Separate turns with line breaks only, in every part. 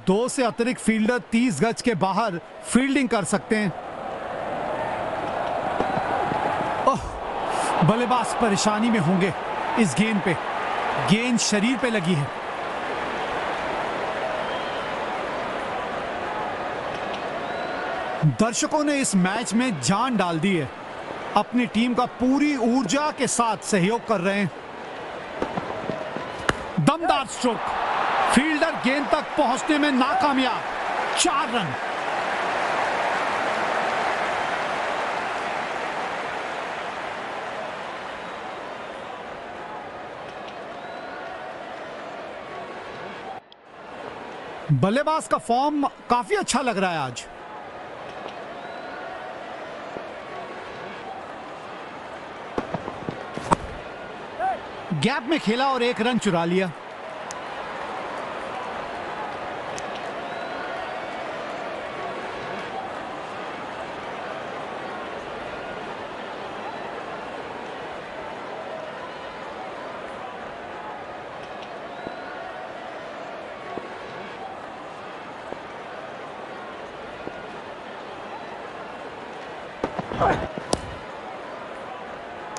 दो से अतिरिक्त फील्डर 30 गज के बाहर फील्डिंग कर सकते हैं। ओह, बल्लेबाज परेशानी में होंगे इस गेंद पे। गेंद शरीर पे लगी है। दर्शकों ने इस मैच में जान डाल दी है। अपनी टीम का पूरी ऊर्जा के साथ सहयोग कर रहे हैं। दमदार स्ट्रोक, फील्डर गेंद तक पहुंचने में नाकामयाब। 4 रन। बल्लेबाज का फॉर्म काफी अच्छा लग रहा है आज। गैप में खेला और 1 रन चुरा लिया।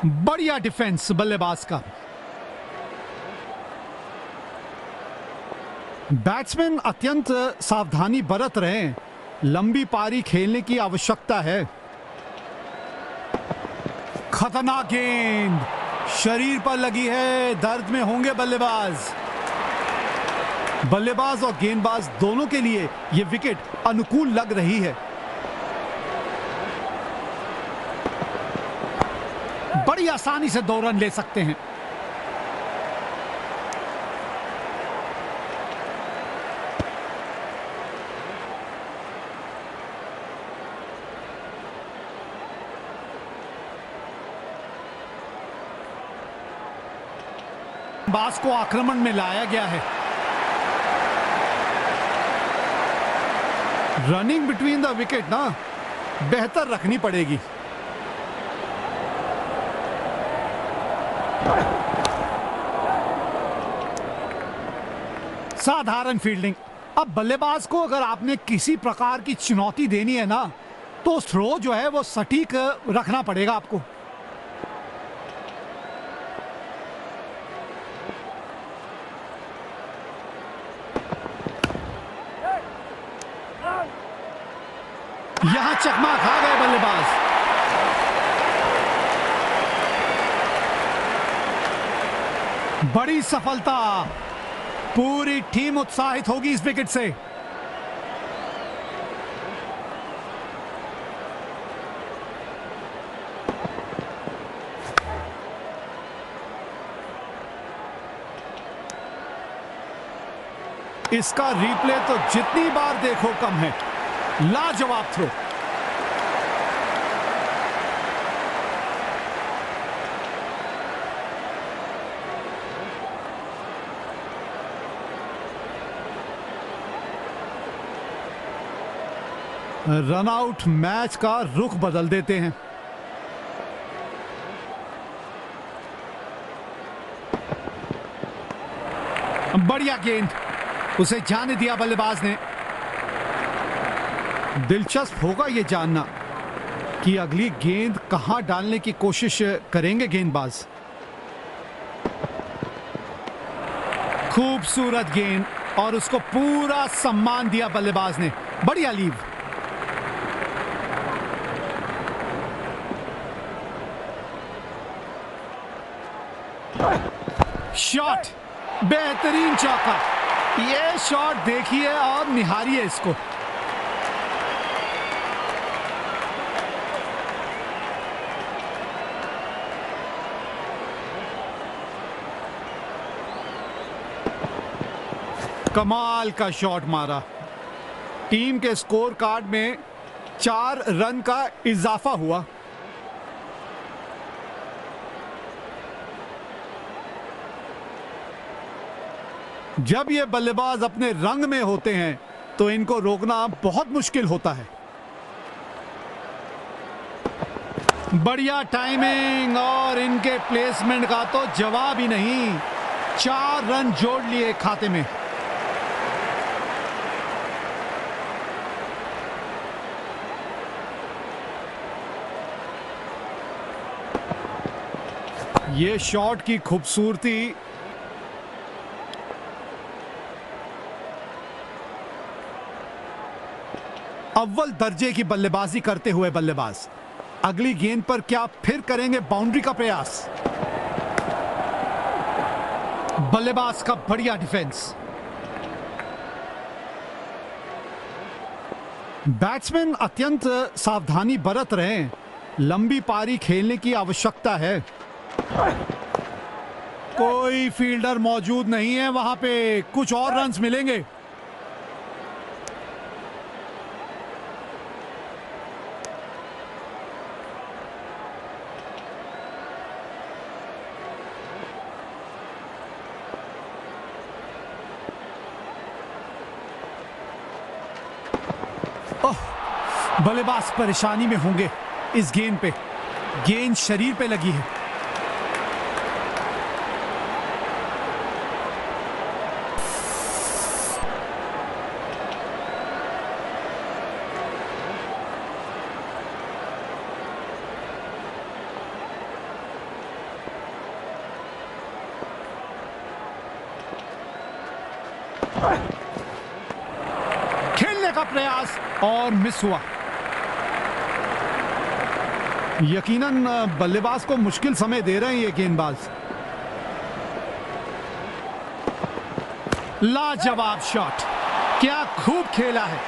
बढ़िया डिफेंस बल्लेबाज का। बैट्समैन अत्यंत सावधानी बरत रहे हैं। लंबी पारी खेलने की आवश्यकता है। खतरनाक गेंद शरीर पर लगी है। दर्द में होंगे बल्लेबाज। बल्लेबाज और गेंदबाज दोनों के लिए यह विकेट अनुकूल लग रही है। बड़ी आसानी से 2 रन ले सकते हैं। बास को आक्रमण में लाया गया है। रनिंग बिटवीन द विकेट ना बेहतर रखनी पड़ेगी। साधारण फील्डिंग। अब बल्लेबाज को अगर आपने किसी प्रकार की चुनौती देनी है ना, तो थ्रो जो है वो सटीक रखना पड़ेगा आपको। यहां चकमा खा गए बल्लेबाज। बड़ी सफलता। पूरी टीम उत्साहित होगी इस विकेट से। इसका रिप्ले तो जितनी बार देखो कम है। लाजवाब थ्रो। रन आउट मैच का रुख बदल देते हैं। बढ़िया गेंद, उसे जाने दिया बल्लेबाज ने। दिलचस्प होगा यह जानना कि अगली गेंद कहां डालने की कोशिश करेंगे गेंदबाज। खूबसूरत गेंद और उसको पूरा सम्मान दिया बल्लेबाज ने। बढ़िया लीव। शॉट, बेहतरीन चौका। ये शॉट देखिए और निहारिए इसको। कमाल का शॉट मारा। टीम के स्कोर कार्ड में 4 रन का इजाफा हुआ। जब ये बल्लेबाज अपने रंग में होते हैं तो इनको रोकना बहुत मुश्किल होता है। बढ़िया टाइमिंग और इनके प्लेसमेंट का तो जवाब ही नहीं। 4 रन जोड़ लिए खाते में। ये शॉट की खूबसूरती। अव्वल दर्जे की बल्लेबाजी करते हुए बल्लेबाज अगली गेंद पर क्या फिर करेंगे बाउंड्री का प्रयास। बल्लेबाज का बढ़िया डिफेंस। बैट्समैन अत्यंत सावधानी बरत रहे हैं। लंबी पारी खेलने की आवश्यकता है। कोई फील्डर मौजूद नहीं है वहां पे, कुछ और रन्स मिलेंगे। बल्लेबाज परेशानी में होंगे इस गेंद पे। गेंद शरीर पे लगी है। खेलने का प्रयास और मिस हुआ। यकीनन बल्लेबाज को मुश्किल समय दे रहे हैं ये गेंदबाज। लाजवाब शॉट, क्या खूब खेला है।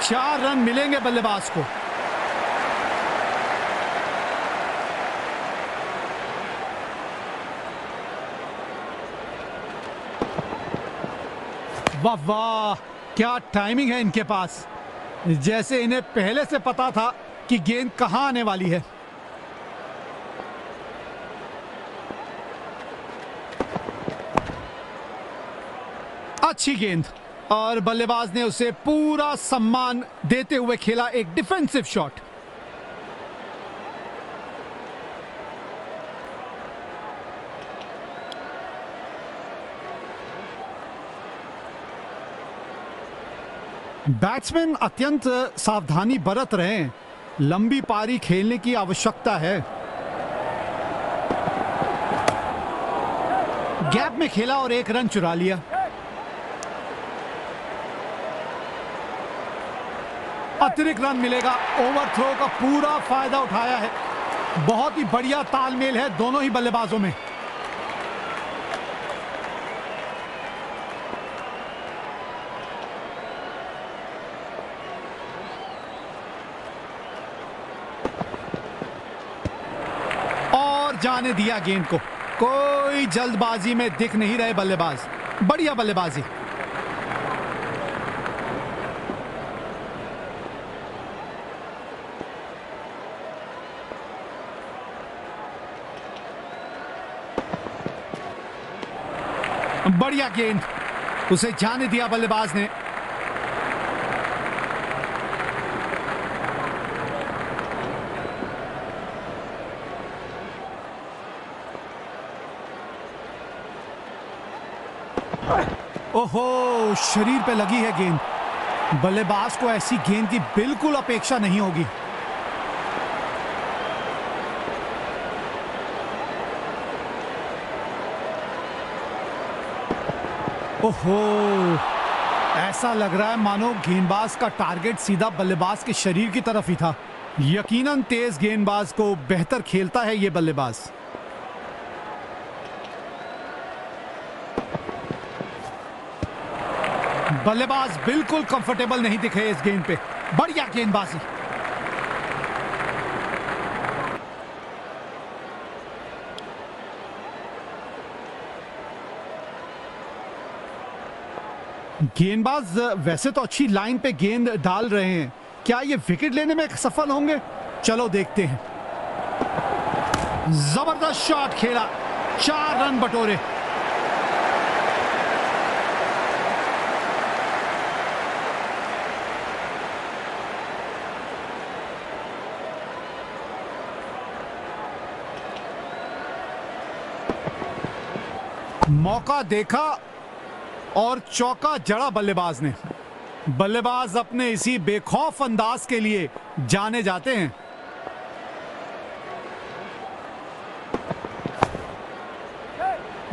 4 रन मिलेंगे बल्लेबाज को। वाह वाह, क्या टाइमिंग है इनके पास। जैसे इन्हें पहले से पता था कि गेंद कहां आने वाली है। अच्छी गेंद और बल्लेबाज ने उसे पूरा सम्मान देते हुए खेला एक डिफेंसिव शॉट। बैट्समैन अत्यंत सावधानी बरत रहे हैं। लंबी पारी खेलने की आवश्यकता है। गैप में खेला और 1 रन चुरा लिया। अतिरिक्त रन मिलेगा। ओवरथ्रो का पूरा फायदा उठाया है। बहुत ही बढ़िया तालमेल है दोनों ही बल्लेबाजों में। और जाने दिया गेंद को। कोई जल्दबाजी में दिख नहीं रहे बल्लेबाज। बढ़िया बल्लेबाजी। बढ़िया गेंद, उसे जाने दिया बल्लेबाज ने। ओहो, शरीर पे लगी है गेंद। बल्लेबाज को ऐसी गेंद की बिल्कुल अपेक्षा नहीं होगी। ओहो, ऐसा लग रहा है मानो गेंदबाज का टारगेट सीधा बल्लेबाज के शरीर की तरफ ही था। यकीनन तेज गेंदबाज को बेहतर खेलता है ये बल्लेबाज। बल्लेबाज बिल्कुल कंफर्टेबल नहीं दिखे इस गेंद पे। बढ़िया गेंदबाजी। गेंदबाज वैसे तो अच्छी लाइन पे गेंद डाल रहे हैं। क्या ये विकेट लेने में सफल होंगे? चलो देखते हैं। जबरदस्त शॉट खेला, 4 रन बटोरे। मौका देखा और चौका जड़ा बल्लेबाज ने। बल्लेबाज अपने इसी बेखौफ अंदाज के लिए जाने जाते हैं।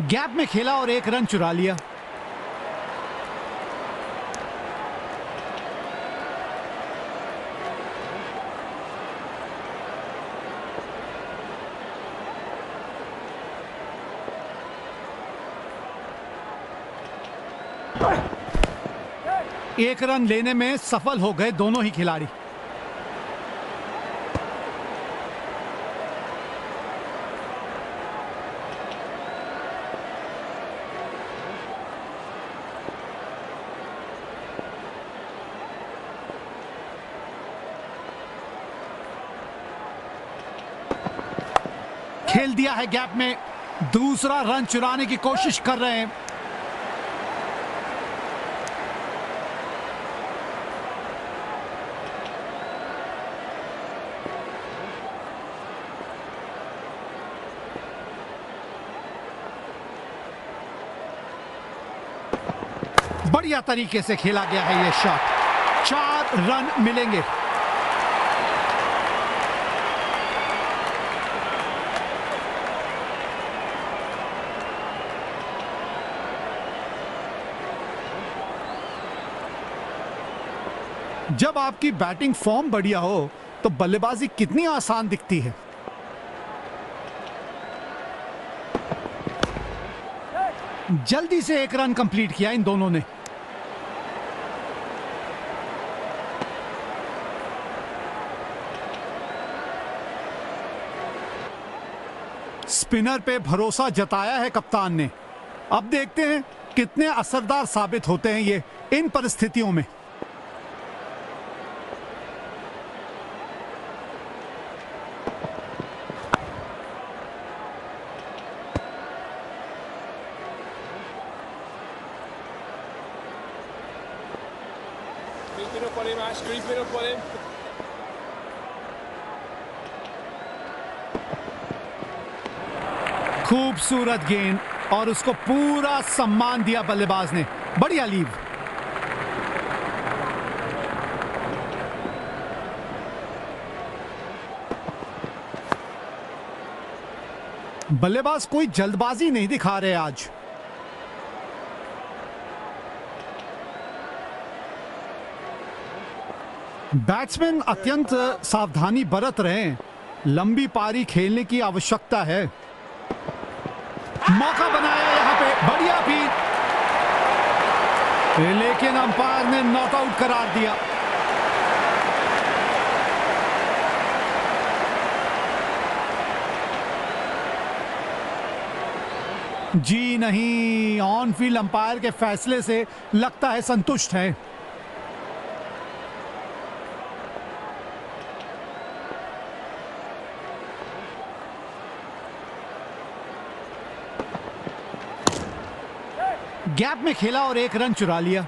गैप में खेला और एक रन चुरा लिया। एक रन लेने में सफल हो गए दोनों ही खिलाड़ी। खेल दिया है गैप में, दूसरा रन चुराने की कोशिश कर रहे हैं। बढ़िया तरीके से खेला गया है यह शॉट। 4 रन मिलेंगे। जब आपकी बैटिंग फॉर्म बढ़िया हो तो बल्लेबाजी कितनी आसान दिखती है। जल्दी से एक रन कंप्लीट किया इन दोनों ने। स्पिनर पे भरोसा जताया है कप्तान ने। अब देखते हैं कितने असरदार साबित होते हैं ये इन परिस्थितियों में। खूबसूरत गेंद और उसको पूरा सम्मान दिया बल्लेबाज ने। बढ़िया लीव। बल्लेबाज कोई जल्दबाजी नहीं दिखा रहे आज। बैट्समैन अत्यंत सावधानी बरत रहे हैं। लंबी पारी खेलने की आवश्यकता है। मौका बनाया यहां पे, बढ़िया फील्ड, लेकिन अंपायर ने नॉकआउट करार दिया। जी नहीं, ऑन फील्ड अंपायर के फैसले से लगता है संतुष्ट है। गैप में खेला और एक रन चुरा लिया।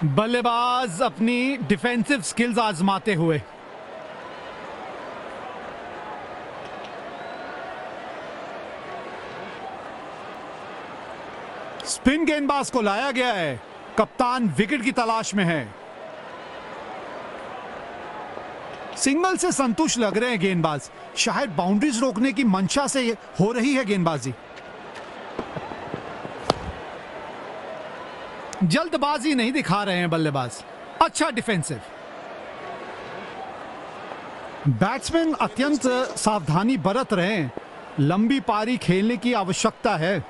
बल्लेबाज अपनी डिफेंसिव स्किल्स आजमाते हुए। स्पिन गेंदबाज को लाया गया है। कप्तान विकेट की तलाश में है। सिंगल से संतुष्ट लग रहे हैं गेंदबाज। शायद बाउंड्रीज रोकने की मंशा से हो रही है गेंदबाजी। जल्दबाजी नहीं दिखा रहे हैं बल्लेबाज। अच्छा डिफेंसिव। बैट्समैन अत्यंत सावधानी बरत रहे हैं। लंबी पारी खेलने की आवश्यकता है।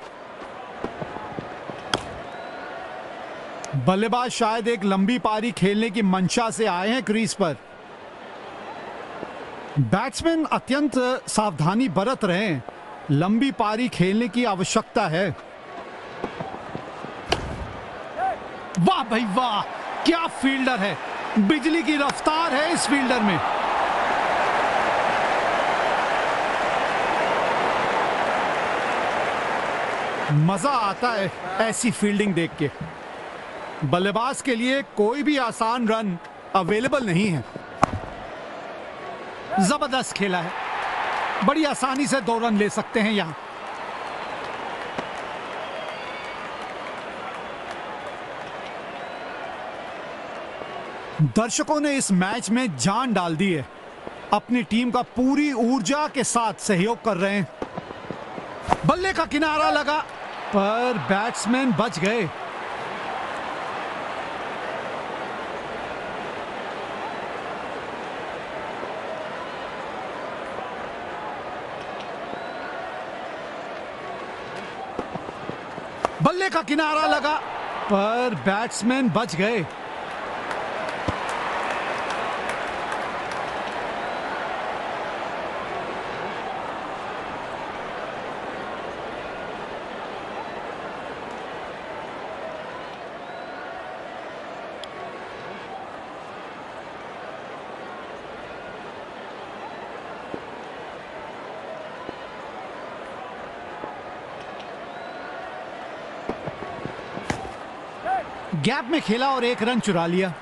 बल्लेबाज शायद एक लंबी पारी खेलने की मंशा से आए हैं क्रीज पर। बैट्समैन अत्यंत सावधानी बरत रहे हैं। लंबी पारी खेलने की आवश्यकता है। वाह भाई वाह, क्या फील्डर है। बिजली की रफ्तार है इस फील्डर में। मजा आता है ऐसी फील्डिंग देख के। बल्लेबाज के लिए कोई भी आसान रन अवेलेबल नहीं है। जबरदस्त खेला है। बड़ी आसानी से 2 रन ले सकते हैं यहां। दर्शकों ने इस मैच में जान डाल दी है, अपनी टीम का पूरी ऊर्जा के साथ सहयोग कर रहे हैं। बल्ले का किनारा लगा पर बैट्समैन बच गए। बल्ले का किनारा लगा पर बैट्समैन बच गए। गैप में खेला और 1 रन चुरा लिया।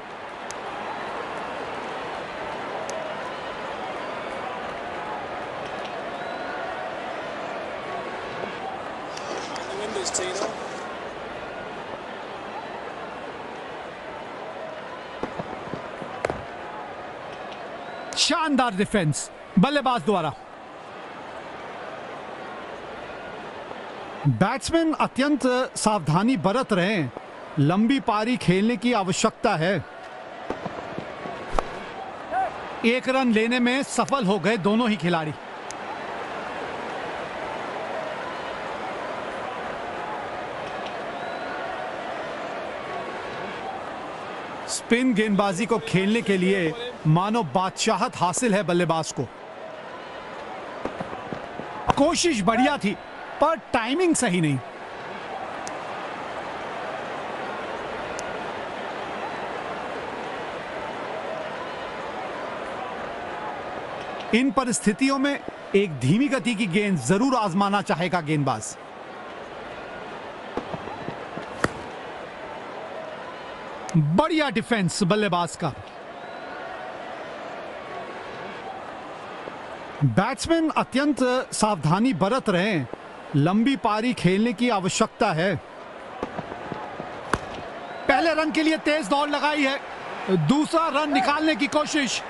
शानदार डिफेंस बल्लेबाज द्वारा। बैट्समैन अत्यंत सावधानी बरत रहे हैं, लंबी पारी खेलने की आवश्यकता है। 1 रन लेने में सफल हो गए दोनों ही खिलाड़ी। स्पिन गेंदबाजी को खेलने के लिए मानो बादशाहत हासिल है बल्लेबाज को। कोशिश बढ़िया थी पर टाइमिंग सही नहीं। इन परिस्थितियों में एक धीमी गति की गेंद जरूर आजमाना चाहेगा गेंदबाज। बढ़िया डिफेंस बल्लेबाज का। बैट्समैन अत्यंत सावधानी बरत रहे हैं, लंबी पारी खेलने की आवश्यकता है। पहले रन के लिए तेज दौड़ लगाई है, दूसरा रन निकालने की कोशिश।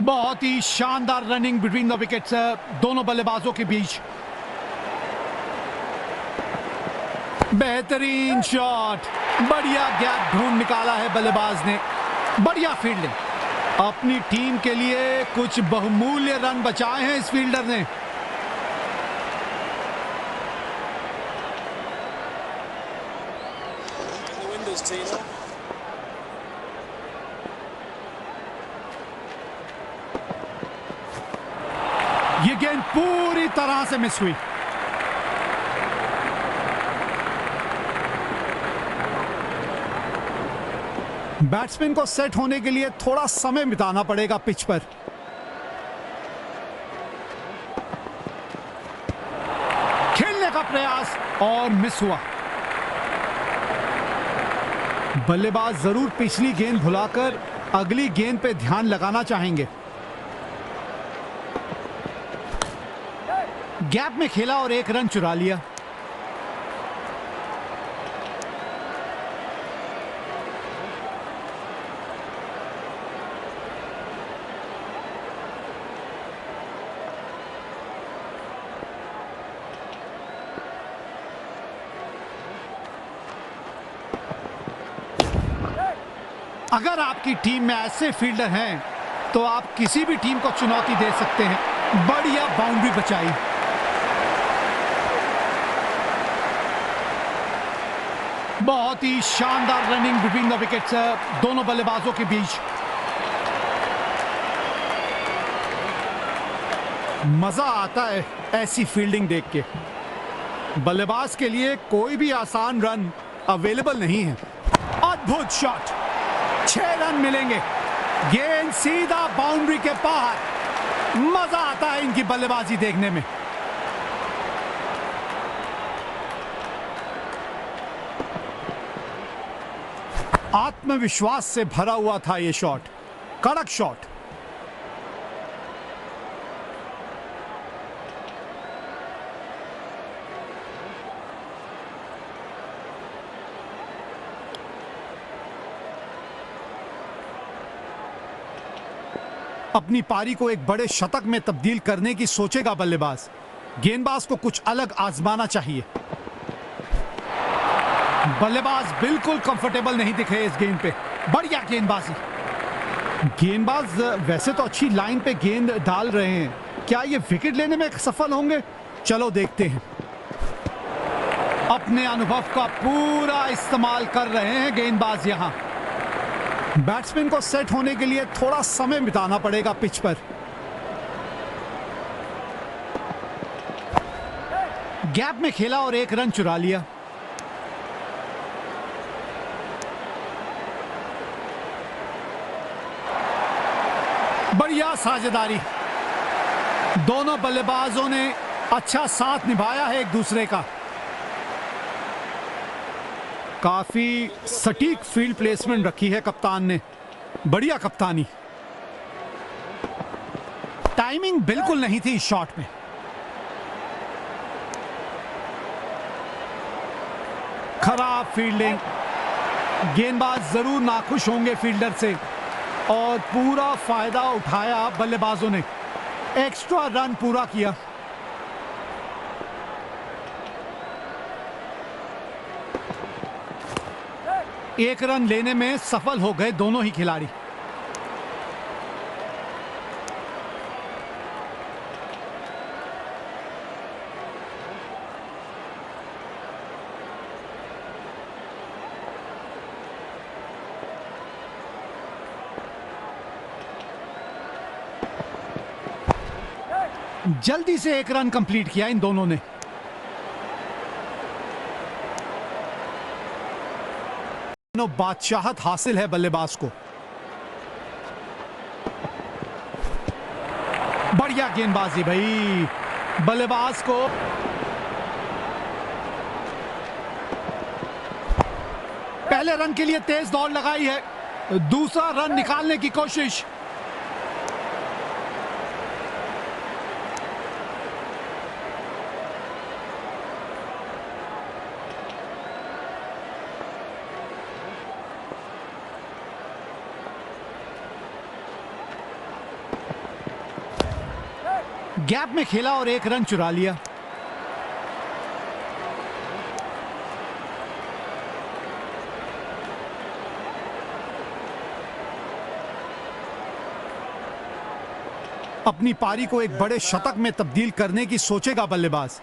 बहुत ही शानदार रनिंग बिटवीन द विकेट्स दोनों बल्लेबाजों के बीच। बेहतरीन शॉट, बढ़िया गैप ढूंढ निकाला है बल्लेबाज ने। बढ़िया फील्डिंग। अपनी टीम के लिए कुछ बहुमूल्य रन बचाए हैं इस फील्डर ने। ये गेंद पूरी तरह से मिस हुई। बैट्समैन को सेट होने के लिए थोड़ा समय बिताना पड़ेगा पिच पर। खेलने का प्रयास और मिस हुआ। बल्लेबाज जरूर पिछली गेंद भुलाकर अगली गेंद पे ध्यान लगाना चाहेंगे। गैप में खेला और 1 रन चुरा लिया। अगर आपकी टीम में ऐसे फील्डर हैं तो आप किसी भी टीम को चुनौती दे सकते हैं। बढ़िया बाउंड्री बचाई। बहुत ही शानदार रनिंग बिटवीन द विकेट्स दोनों बल्लेबाजों के बीच। मजा आता है ऐसी फील्डिंग देख के। बल्लेबाज के लिए कोई भी आसान रन अवेलेबल नहीं है। अद्भुत शॉट, 6 रन मिलेंगे। गेंद सीधा बाउंड्री के बाहर। मजा आता है इनकी बल्लेबाजी देखने में। आत्मविश्वास से भरा हुआ था यह शॉट, कड़क शॉट। अपनी पारी को एक बड़े शतक में तब्दील करने की सोचेगा बल्लेबाज। गेंदबाज को कुछ अलग आजमाना चाहिए। बल्लेबाज बिल्कुल कंफर्टेबल नहीं दिखे इस गेंद पे। बढ़िया गेंदबाजी। गेंदबाज वैसे तो अच्छी लाइन पे गेंद डाल रहे हैं, क्या ये विकेट लेने में सफल होंगे? चलो देखते हैं। अपने अनुभव का पूरा इस्तेमाल कर रहे हैं गेंदबाज। यहां बैट्समैन को सेट होने के लिए थोड़ा समय बिताना पड़ेगा पिच पर। गैप में खेला और एक रन चुरा लिया। बढ़िया साझेदारी। दोनों बल्लेबाजों ने अच्छा साथ निभाया है एक दूसरे का। काफी सटीक फील्ड प्लेसमेंट रखी है कप्तान ने। बढ़िया कप्तानी। टाइमिंग बिल्कुल नहीं थी इस शॉट में। खराब फील्डिंग। गेंदबाज जरूर नाखुश होंगे फील्डर से और पूरा फायदा उठाया बल्लेबाजों ने। एक्स्ट्रा रन पूरा किया। एक रन लेने में सफल हो गए दोनों ही खिलाड़ी। जल्दी से एक रन कंप्लीट किया इन दोनों ने। बादशाहत हासिल है बल्लेबाज को। बढ़िया गेंदबाजी भाई। बल्लेबाज को पहले रन के लिए तेज दौड़ लगाई है। दूसरा रन निकालने की कोशिश। गैप में खेला और एक रन चुरा लिया। अपनी पारी को एक बड़े शतक में तब्दील करने की सोचेगा बल्लेबाज।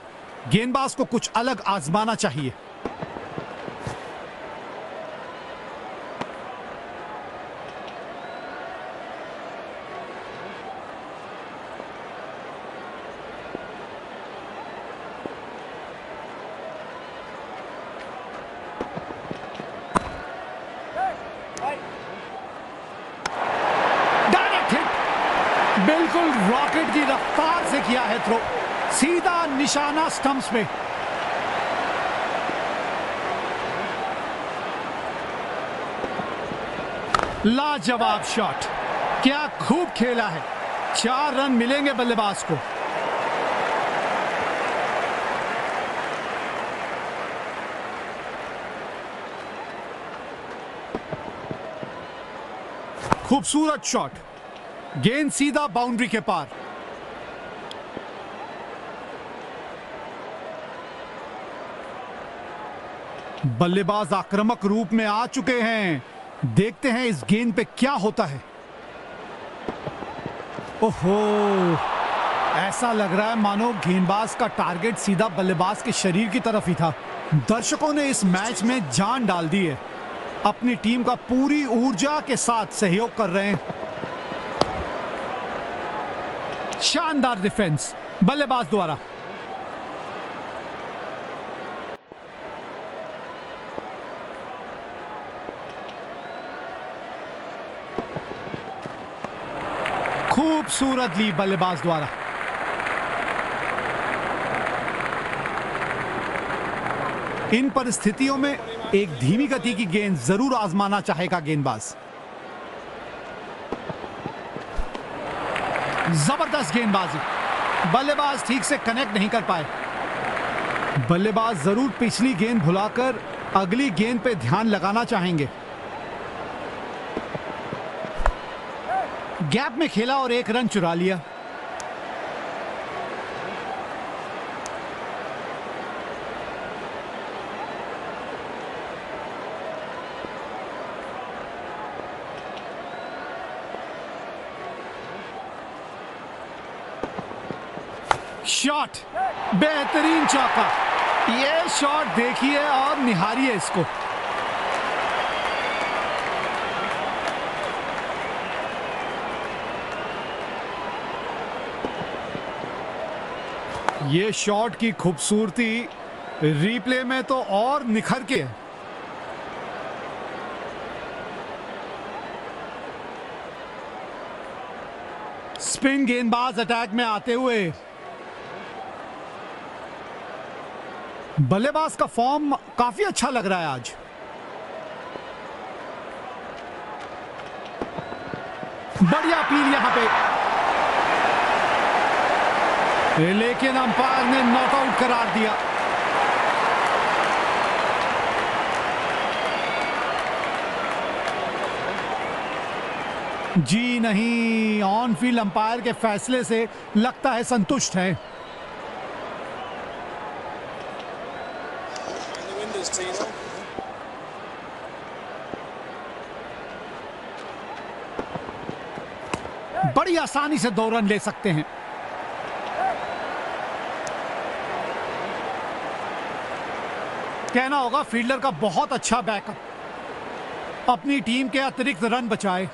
गेंदबाज को कुछ अलग आजमाना चाहिए। बिल्कुल रॉकेट की रफ्तार से किया है थ्रो। सीधा निशाना स्टंप्स पे। लाजवाब शॉट। क्या खूब खेला है। 4 रन मिलेंगे बल्लेबाज को। खूबसूरत शॉट। गेंद सीधा बाउंड्री के पार। बल्लेबाज आक्रामक रूप में आ चुके हैं। देखते हैं इस गेंद पे क्या होता है। ओहो, ऐसा लग रहा है मानो गेंदबाज का टारगेट सीधा बल्लेबाज के शरीर की तरफ ही था। दर्शकों ने इस मैच में जान डाल दी है। अपनी टीम का पूरी ऊर्जा के साथ सहयोग कर रहे हैं। शानदार डिफेंस बल्लेबाज द्वारा। खूबसूरत ली बल्लेबाज द्वारा। इन परिस्थितियों में एक धीमी गति की गेंद जरूर आजमाना चाहेगा गेंदबाज। जबरदस्त गेंदबाजी, बल्लेबाज ठीक से कनेक्ट नहीं कर पाए। बल्लेबाज जरूर पिछली गेंद भुलाकर अगली गेंद पे ध्यान लगाना चाहेंगे। गैप में खेला और एक रन चुरा लिया। शॉट, बेहतरीन चौका। ये शॉट देखिए और निहारिए इसको। ये शॉट की खूबसूरती रिप्ले में तो और निखर के है। स्पिन गेंदबाज अटैक में आते हुए। बल्लेबाज का फॉर्म काफी अच्छा लग रहा है आज। बढ़िया अपील यहां पे, लेकिन अंपायर ने नॉट आउट करार दिया। जी नहीं, ऑन फील्ड अंपायर के फैसले से लगता है संतुष्ट है। बड़ी आसानी से 2 रन ले सकते हैं। कहना होगा फील्डर का बहुत अच्छा बैकअप, अपनी टीम के अतिरिक्त रन बचाए।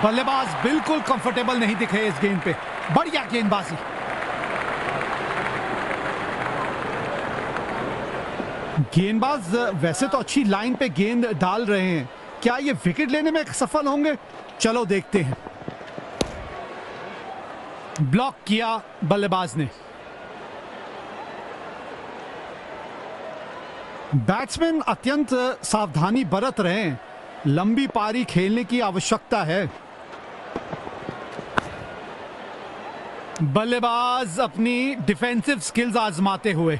बल्लेबाज बिल्कुल कंफर्टेबल नहीं दिखे इस गेंद पे। बढ़िया गेंदबाजी। गेंदबाज वैसे तो अच्छी लाइन पे गेंद डाल रहे हैं, क्या ये विकेट लेने में सफल होंगे? चलो देखते हैं। ब्लॉक किया बल्लेबाज ने। बैट्समैन अत्यंत सावधानी बरत रहे हैं, लंबी पारी खेलने की आवश्यकता है। बल्लेबाज अपनी डिफेंसिव स्किल्स आजमाते हुए।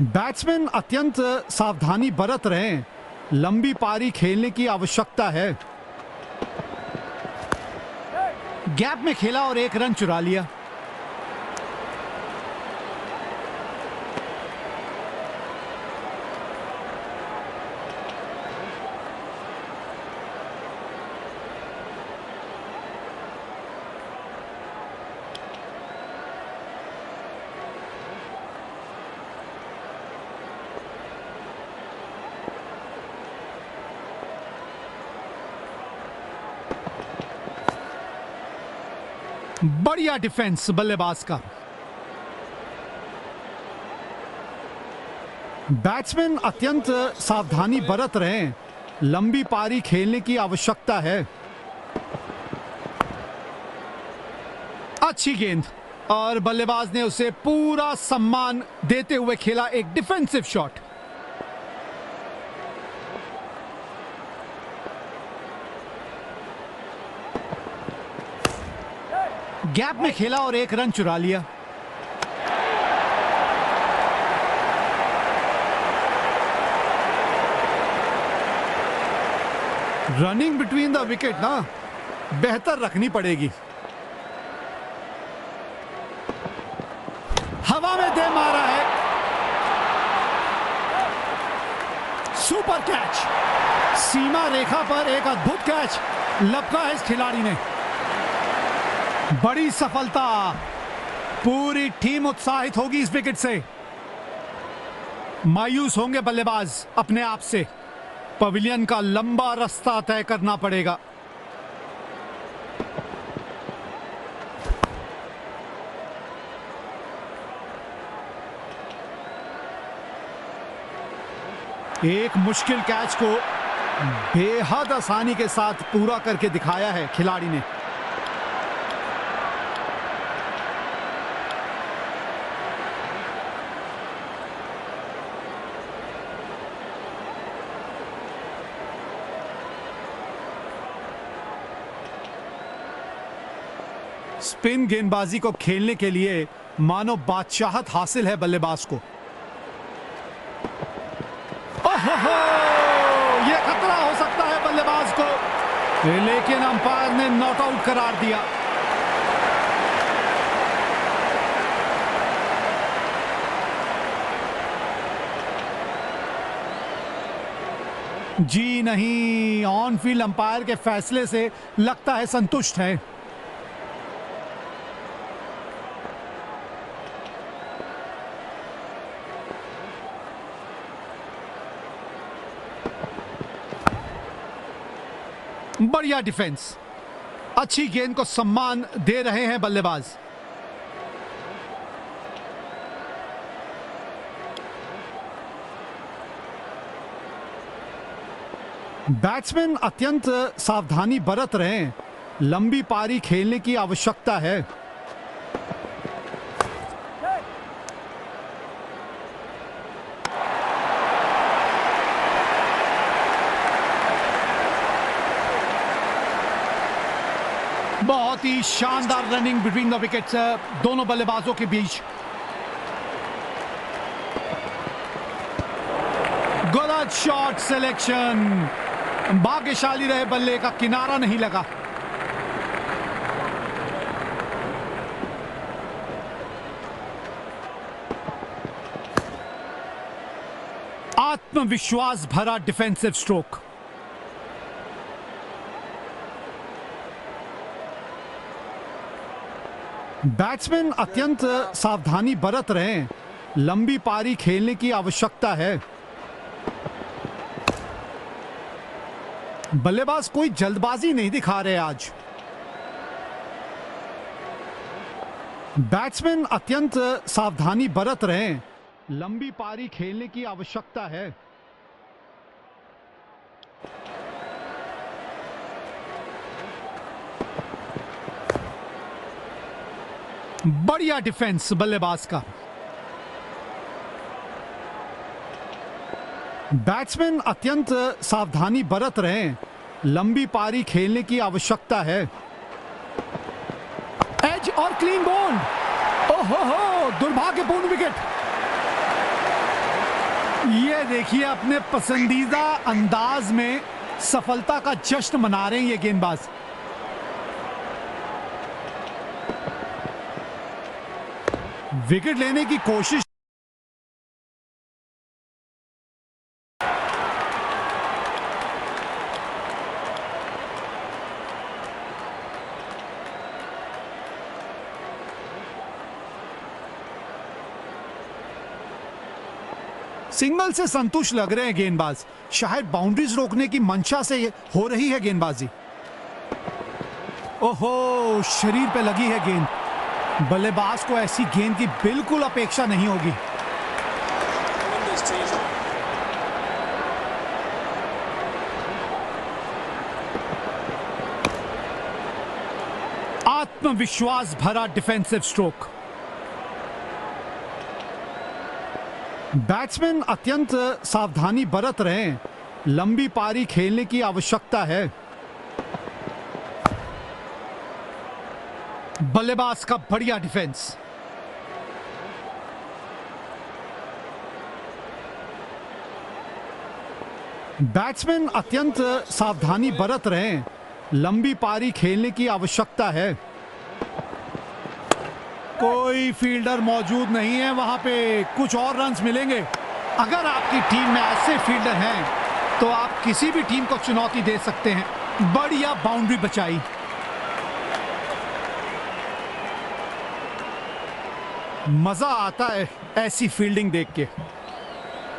बैट्समैन अत्यंत सावधानी बरत रहे हैं, लंबी पारी खेलने की आवश्यकता है। गैप में खेला और एक रन चुरा लिया। बढ़िया डिफेंस बल्लेबाज का। बैट्समैन अत्यंत सावधानी बरत रहे हैं, लंबी पारी खेलने की आवश्यकता है। अच्छी गेंद और बल्लेबाज ने उसे पूरा सम्मान देते हुए खेला एक डिफेंसिव शॉट। गैप में खेला और एक रन चुरा लिया। रनिंग बिटवीन द विकेट ना बेहतर रखनी पड़ेगी। हवा में दे मारा है। सुपर कैच, सीमा रेखा पर एक अद्भुत कैच लपका है इस खिलाड़ी ने। बड़ी सफलता, पूरी टीम उत्साहित होगी इस विकेट से। मायूस होंगे बल्लेबाज अपने आप से। पवेलियन का लंबा रास्ता तय करना पड़ेगा। एक मुश्किल कैच को बेहद आसानी के साथ पूरा करके दिखाया है खिलाड़ी ने। स्पिन गेंदबाजी को खेलने के लिए मानो बादशाहत हासिल है बल्लेबाज को। ओहो, ये खतरा हो सकता है बल्लेबाज को, लेकिन अंपायर ने नॉट आउट करार दिया। जी नहीं, ऑन फील्ड अंपायर के फैसले से लगता है संतुष्ट है। बढ़िया डिफेंस, अच्छी गेंद को सम्मान दे रहे हैं बल्लेबाज। बैट्समैन अत्यंत सावधानी बरत रहे हैं, लंबी पारी खेलने की आवश्यकता है। बहुत ही शानदार रनिंग बिटवीन द विकेट्स दोनों बल्लेबाजों के बीच। गलत शॉट सिलेक्शन, भाग्यशाली रहे, बल्ले का किनारा नहीं लगा। आत्मविश्वास भरा डिफेंसिव स्ट्रोक। बैट्समैन अत्यंत सावधानी बरत रहे हैं, लंबी पारी खेलने की आवश्यकता है। बल्लेबाज कोई जल्दबाजी नहीं दिखा रहे आज। बैट्समैन अत्यंत सावधानी बरत रहे हैं, लंबी पारी खेलने की आवश्यकता है। बढ़िया डिफेंस बल्लेबाज का। बैट्समैन अत्यंत सावधानी बरत रहे हैं, लंबी पारी खेलने की आवश्यकता है। एज और क्लीन बोल्ड। ओहो, दुर्भाग्यपूर्ण विकेट। ये देखिए, अपने पसंदीदा अंदाज में सफलता का जश्न मना रहे हैं ये गेंदबाज। विकेट लेने की कोशिश। सिंगल से संतुष्ट लग रहे हैं गेंदबाज, शायद बाउंड्रीज रोकने की मंशा से हो रही है गेंदबाजी। ओहो, शरीर पे लगी है गेंद। बल्लेबाज को ऐसी गेंद की बिल्कुल अपेक्षा नहीं होगी। आत्मविश्वास भरा डिफेंसिव स्ट्रोक। बैट्समैन अत्यंत सावधानी बरत रहे हैं, लंबी पारी खेलने की आवश्यकता है। बल्लेबाज का बढ़िया डिफेंस। बैट्समैन अत्यंत सावधानी बरत रहे हैं, लंबी पारी खेलने की आवश्यकता है। कोई फील्डर मौजूद नहीं है वहां पे, कुछ और रन्स मिलेंगे। अगर आपकी टीम में ऐसे फील्डर हैं तो आप किसी भी टीम को चुनौती दे सकते हैं। बढ़िया बाउंड्री बचाई। मजा आता है ऐसी फील्डिंग देख के।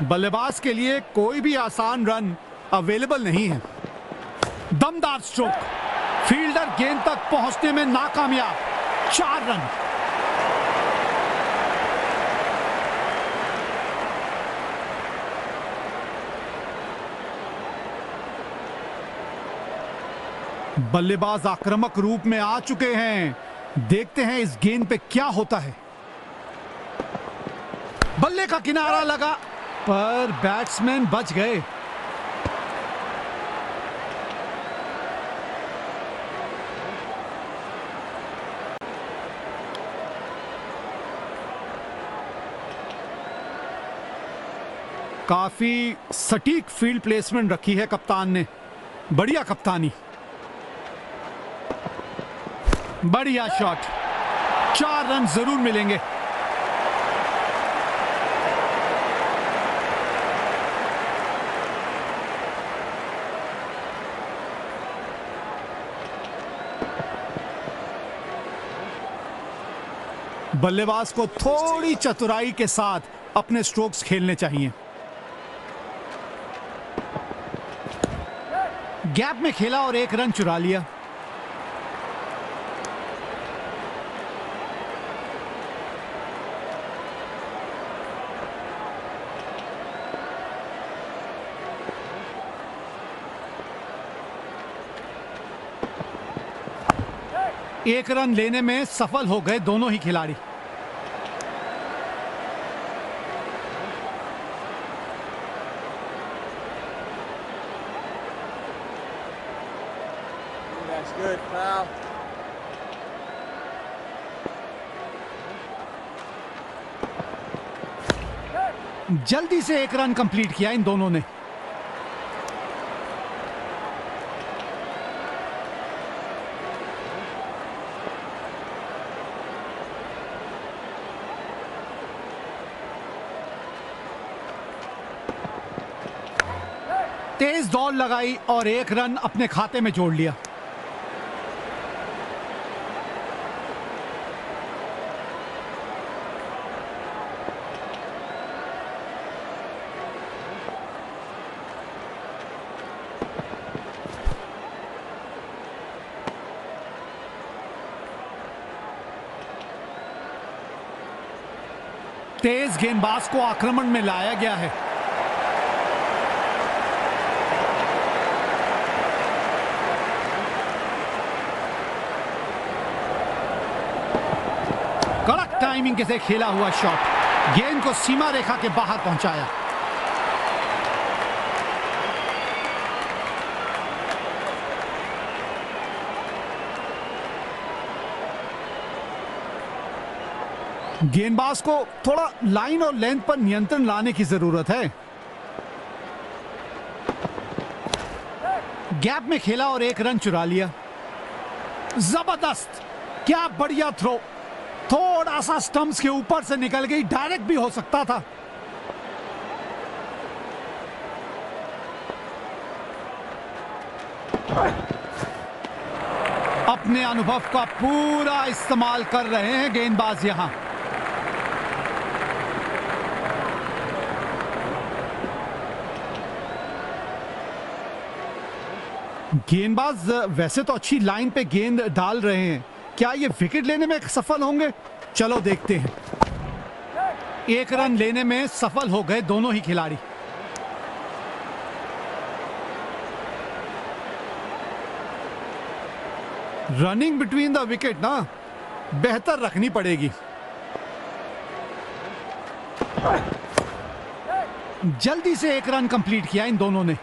बल्लेबाज के लिए कोई भी आसान रन अवेलेबल नहीं है। दमदार स्ट्रोक, फील्डर गेंद तक पहुंचने में नाकामयाब। 4 रन। बल्लेबाज आक्रामक रूप में आ चुके हैं। देखते हैं इस गेंद पे क्या होता है। बल्ले का किनारा लगा पर बैट्समैन बच गए। काफी सटीक फील्ड प्लेसमेंट रखी है कप्तान ने। बढ़िया कप्तानी, बढ़िया शॉट। 4 रन जरूर मिलेंगे। बल्लेबाज को थोड़ी चतुराई के साथ अपने स्ट्रोक्स खेलने चाहिए। गैप में खेला और 1 रन चुरा लिया। एक रन लेने में सफल हो गए दोनों ही खिलाड़ी।
That's good, pal.
जल्दी से 1 रन कंप्लीट किया इन दोनों ने। तेज दौड़ लगाई और 1 रन अपने खाते में जोड़ लिया। तेज गेंदबाज को आक्रमण में लाया गया है। कड़क टाइमिंग के से खेला हुआ शॉट गेंद को सीमा रेखा के बाहर पहुंचाया। गेंदबाज को थोड़ा लाइन और लेंथ पर नियंत्रण लाने की जरूरत है। गैप में खेला और 1 रन चुरा लिया। जबरदस्त, क्या बढ़िया थ्रो। थोड़ा सा स्टंप्स के ऊपर से निकल गई, डायरेक्ट भी हो सकता था। अपने अनुभव का पूरा इस्तेमाल कर रहे हैं गेंदबाज यहां। गेंदबाज वैसे तो अच्छी लाइन पे गेंद डाल रहे हैं। क्या ये विकेट लेने में सफल होंगे? चलो देखते हैं। 1 रन लेने में सफल हो गए दोनों ही खिलाड़ी। रनिंग बिटवीन द विकेट ना बेहतर रखनी पड़ेगी। जल्दी से 1 रन कंप्लीट किया इन दोनों ने।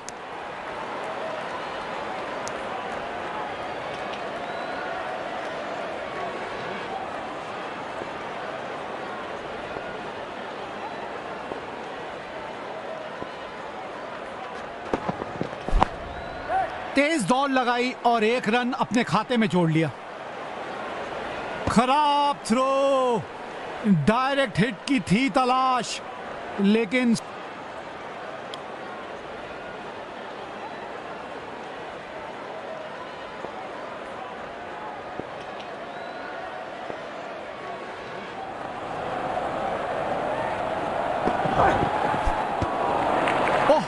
तेज दौड़ लगाई और 1 रन अपने खाते में जोड़ लिया। खराब थ्रो, डायरेक्ट हिट की थी तलाश, लेकिन ओह,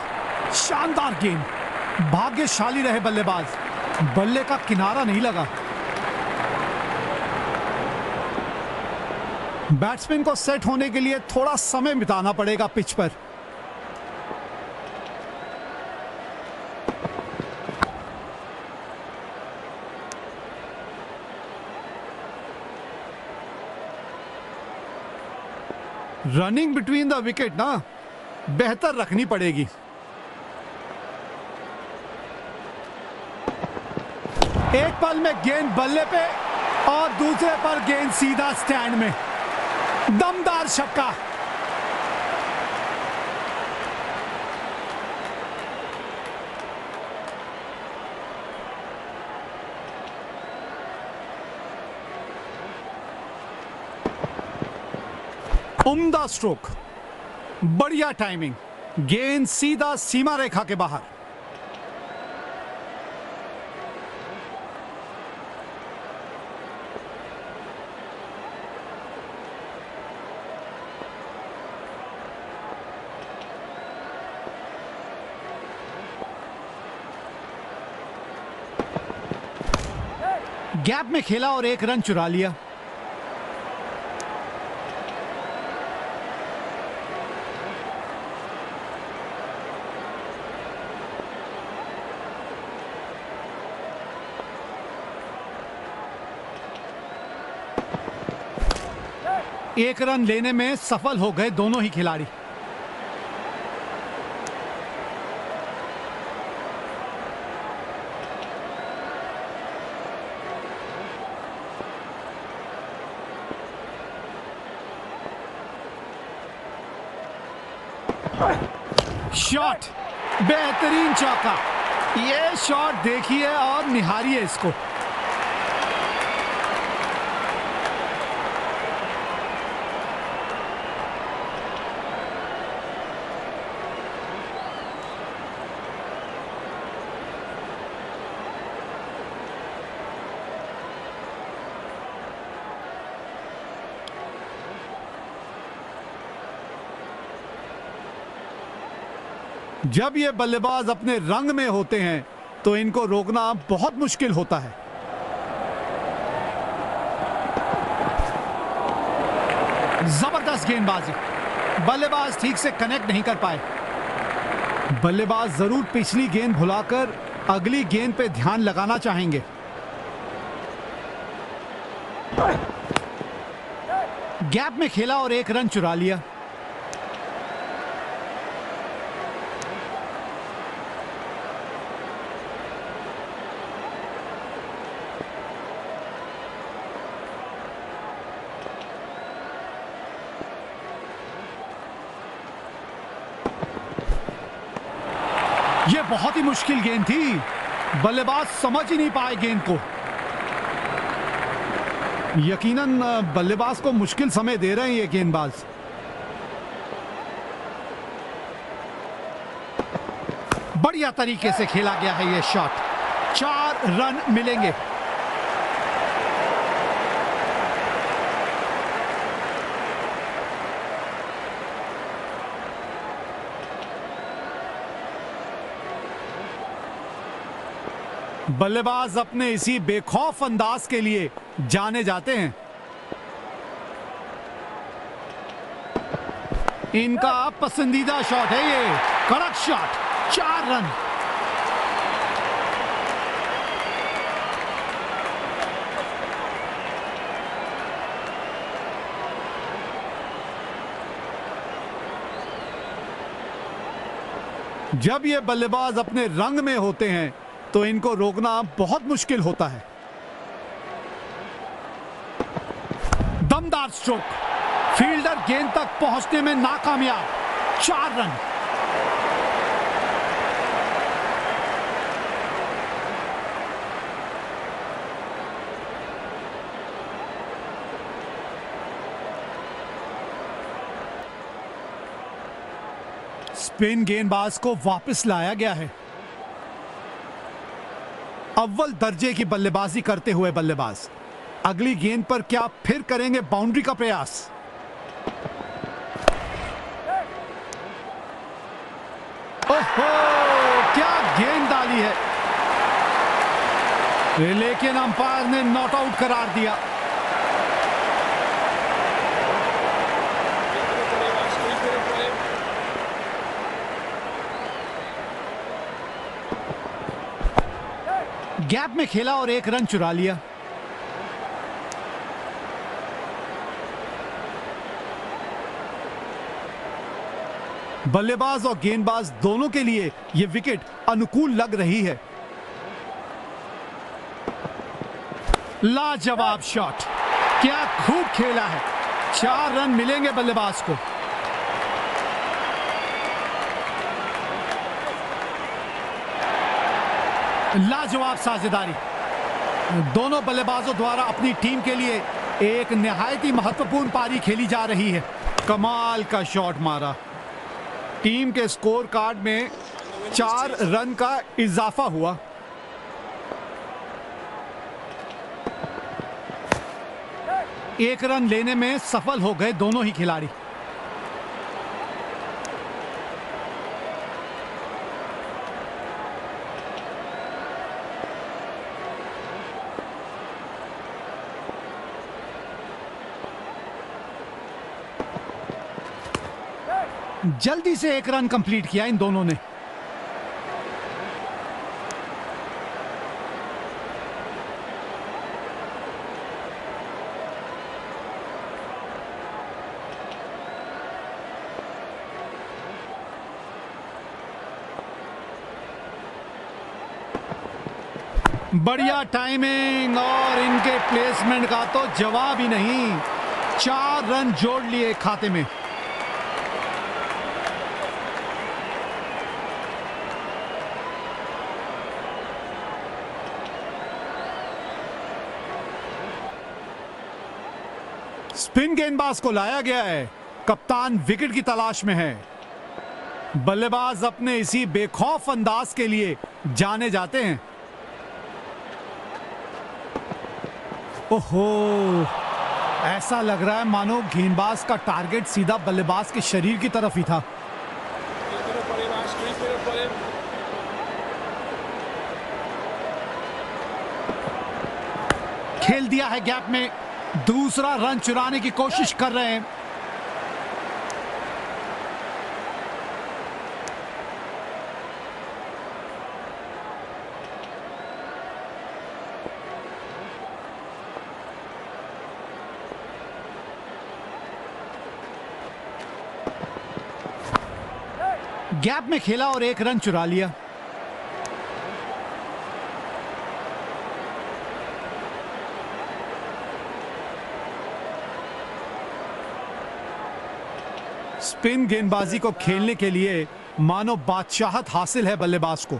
शानदार गेंद। भाग्यशाली रहे बल्लेबाज, बल्ले का किनारा नहीं लगा। बैट्समैन को सेट होने के लिए थोड़ा समय बिताना पड़ेगा पिच पर। रनिंग बिटवीन द विकेट ना बेहतर रखनी पड़ेगी। एक पल में गेंद बल्ले पे और दूसरे पर गेंद सीधा स्टैंड में। दमदार छक्का। उम्दा स्ट्रोक, बढ़िया टाइमिंग, गेंद सीधा सीमा रेखा के बाहर। गैप में खेला और एक रन चुरा लिया। एक रन लेने में सफल हो गए दोनों ही खिलाड़ी। शॉट, बेहतरीन चौका। ये शॉट देखिए और निहारिए इसको। जब ये बल्लेबाज अपने रंग में होते हैं तो इनको रोकना बहुत मुश्किल होता है। जबरदस्त गेंदबाजी, बल्लेबाज ठीक से कनेक्ट नहीं कर पाए। बल्लेबाज जरूर पिछली गेंद भुलाकर अगली गेंद पे ध्यान लगाना चाहेंगे। गैप में खेला और एक रन चुरा लिया। यह बहुत ही मुश्किल गेंद थी, बल्लेबाज समझ ही नहीं पाए गेंद को। यकीनन बल्लेबाज को मुश्किल समय दे रहे हैं ये गेंदबाज। बढ़िया तरीके से खेला गया है ये शॉट। 4 रन मिलेंगे। बल्लेबाज अपने इसी बेखौफ अंदाज के लिए जाने जाते हैं। इनका पसंदीदा शॉट है ये, कड़क शॉट। 4 रन। जब ये बल्लेबाज अपने रंग में होते हैं तो इनको रोकना बहुत मुश्किल होता है। दमदार स्ट्रोक, फील्डर गेंद तक पहुंचने में नाकामयाब। 4 रन। स्पिन गेंदबाज को वापस लाया गया है। अव्वल दर्जे की बल्लेबाजी करते हुए बल्लेबाज अगली गेंद पर क्या फिर करेंगे बाउंड्री का प्रयास। ओहो, क्या गेंद डाली है, लेकिन अंपायर ने नॉट आउट करार दिया। गैप में खेला और एक रन चुरा लिया। बल्लेबाज और गेंदबाज दोनों के लिए यह विकेट अनुकूल लग रही है। लाजवाब शॉट, क्या खूब खेला है। 4 रन मिलेंगे बल्लेबाज को। लाजवाब साझेदारी, दोनों बल्लेबाजों द्वारा अपनी टीम के लिए एक निहायत ही महत्वपूर्ण पारी खेली जा रही है। कमाल का शॉट मारा। टीम के स्कोर कार्ड में 4 रन का इजाफा हुआ। एक रन लेने में सफल हो गए दोनों ही खिलाड़ी। जल्दी से 1 रन कंप्लीट किया इन दोनों ने। बढ़िया टाइमिंग और इनके प्लेसमेंट का तो जवाब ही नहीं। 4 रन जोड़ लिए खाते में। स्पिन गेंदबाज को लाया गया है। कप्तान विकेट की तलाश में है। बल्लेबाज अपने इसी बेखौफ अंदाज के लिए जाने जाते हैं। ओहो, ऐसा लग रहा है मानो गेंदबाज का टारगेट सीधा बल्लेबाज के शरीर की तरफ ही था। खेल दिया है गैप में। दूसरा रन चुराने की कोशिश कर रहे हैं। गैप में खेला और 1 रन चुरा लिया। स्पिन गेंदबाजी को खेलने के लिए मानो बादशाहत हासिल है बल्लेबाज को।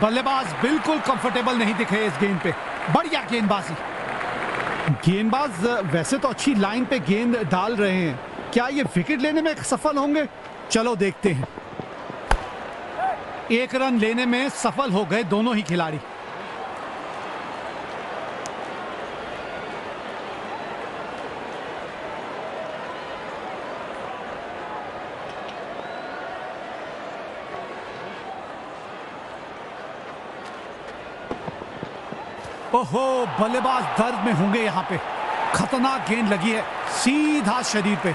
बल्लेबाज बिल्कुल कंफर्टेबल नहीं दिखे इस गेंद पे। बढ़िया गेंदबाजी। गेंदबाज वैसे तो अच्छी लाइन पे गेंद डाल रहे हैं। क्या ये विकेट लेने में सफल होंगे? चलो देखते हैं। 1 रन लेने में सफल हो गए दोनों ही खिलाड़ी। ओहो, बल्लेबाज दर्द में होंगे यहां पे। खतरनाक गेंद लगी है सीधा शरीर पे।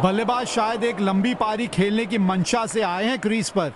बल्लेबाज शायद एक लंबी पारी खेलने की मंशा से आए हैं क्रीज पर।